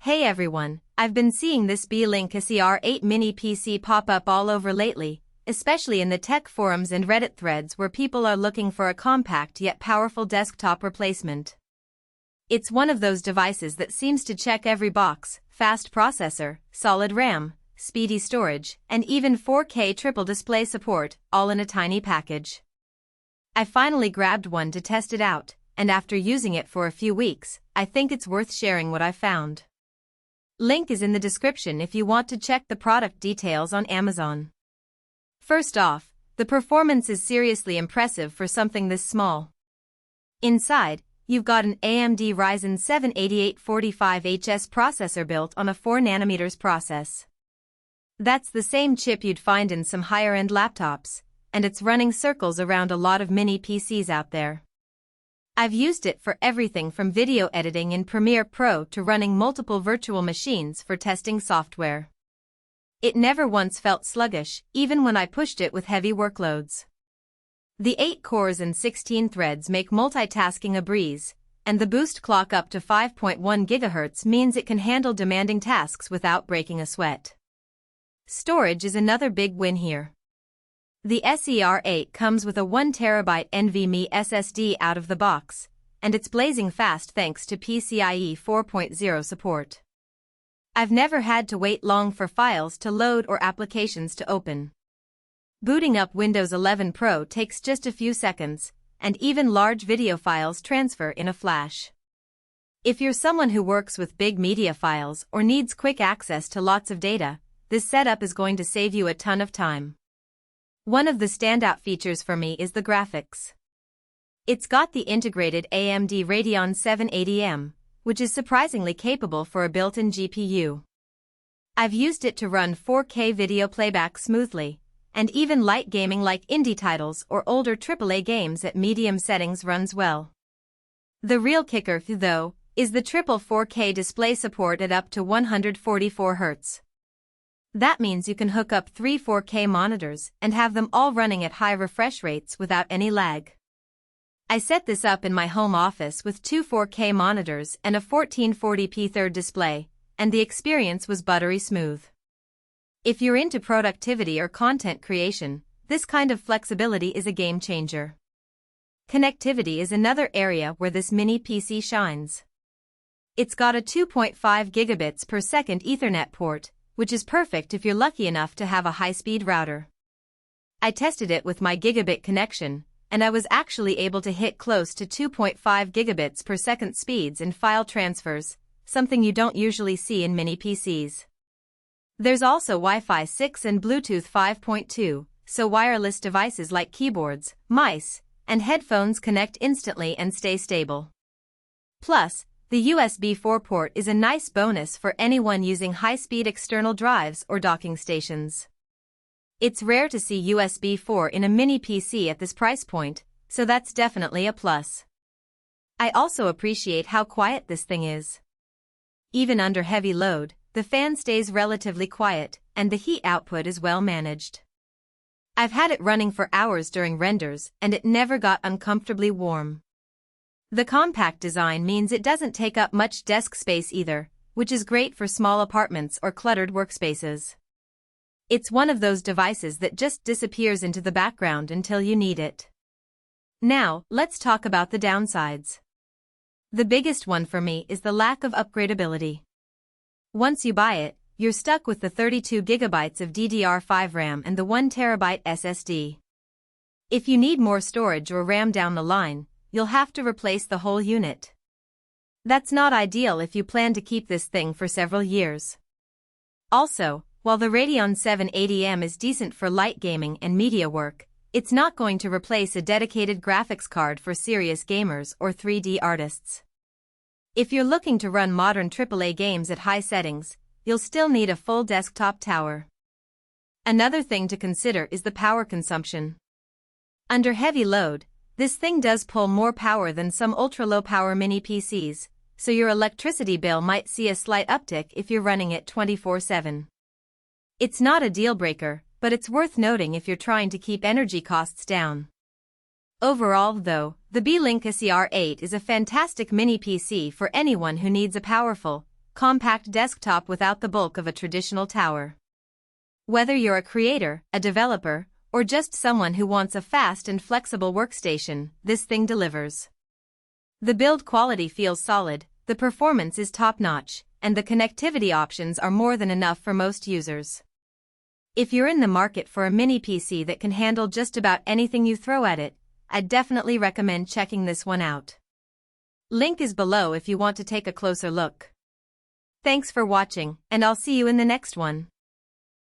Hey everyone, I've been seeing this Beelink SER8 Mini PC pop up all over lately, especially in the tech forums and Reddit threads where people are looking for a compact yet powerful desktop replacement. It's one of those devices that seems to check every box: fast processor, solid RAM, speedy storage, and even 4K triple display support, all in a tiny package. I finally grabbed one to test it out, and after using it for a few weeks, I think it's worth sharing what I found. Link is in the description if you want to check the product details on Amazon. First off, the performance is seriously impressive for something this small. Inside, you've got an AMD Ryzen 7 8845HS processor built on a 4nm process. That's the same chip you'd find in some higher-end laptops, and it's running circles around a lot of mini PCs out there. I've used it for everything from video editing in Premiere Pro to running multiple virtual machines for testing software. It never once felt sluggish, even when I pushed it with heavy workloads. The 8 cores and 16 threads make multitasking a breeze, and the boost clock up to 5.1 GHz means it can handle demanding tasks without breaking a sweat. Storage is another big win here. The SER8 comes with a 1TB NVMe SSD out of the box, and it's blazing fast thanks to PCIe 4.0 support. I've never had to wait long for files to load or applications to open. Booting up Windows 11 Pro takes just a few seconds, and even large video files transfer in a flash. If you're someone who works with big media files or needs quick access to lots of data, this setup is going to save you a ton of time. One of the standout features for me is the graphics. It's got the integrated AMD Radeon 780M, which is surprisingly capable for a built-in GPU. I've used it to run 4K video playback smoothly, and even light gaming like indie titles or older AAA games at medium settings runs well. The real kicker, though, is the triple 4K display support at up to 144 Hz. That means you can hook up 3 4K monitors and have them all running at high refresh rates without any lag. I set this up in my home office with 2 4K monitors and a 1440p third display, and the experience was buttery smooth. If you're into productivity or content creation, this kind of flexibility is a game changer. Connectivity is another area where this mini PC shines. It's got a 2.5 gigabits per second Ethernet port, which is perfect if you're lucky enough to have a high-speed router. I tested it with my gigabit connection, and I was actually able to hit close to 2.5 gigabits per second speeds in file transfers, something you don't usually see in mini PCs. There's also Wi-Fi 6 and Bluetooth 5.2, so wireless devices like keyboards, mice, and headphones connect instantly and stay stable. Plus, the USB 4 port is a nice bonus for anyone using high-speed external drives or docking stations. It's rare to see USB 4 in a mini PC at this price point, so that's definitely a plus. I also appreciate how quiet this thing is. Even under heavy load, the fan stays relatively quiet, and the heat output is well managed. I've had it running for hours during renders, and it never got uncomfortably warm. The compact design means it doesn't take up much desk space either, which is great for small apartments or cluttered workspaces. It's one of those devices that just disappears into the background until you need it. Now, let's talk about the downsides. The biggest one for me is the lack of upgradability. Once you buy it, you're stuck with the 32 GB of DDR5 RAM and the 1TB SSD. If you need more storage or RAM down the line, you'll have to replace the whole unit. That's not ideal if you plan to keep this thing for several years. Also, while the Radeon 780M is decent for light gaming and media work, it's not going to replace a dedicated graphics card for serious gamers or 3D artists. If you're looking to run modern AAA games at high settings, you'll still need a full desktop tower. Another thing to consider is the power consumption. Under heavy load, this thing does pull more power than some ultra-low power mini PCs, so your electricity bill might see a slight uptick if you're running it 24/7. It's not a deal breaker, but it's worth noting if you're trying to keep energy costs down. Overall, though, the Beelink SER8 is a fantastic mini PC for anyone who needs a powerful, compact desktop without the bulk of a traditional tower. Whether you're a creator, a developer, or just someone who wants a fast and flexible workstation, this thing delivers. The build quality feels solid, the performance is top-notch, and the connectivity options are more than enough for most users. If you're in the market for a mini PC that can handle just about anything you throw at it, I'd definitely recommend checking this one out. Link is below if you want to take a closer look. Thanks for watching, and I'll see you in the next one.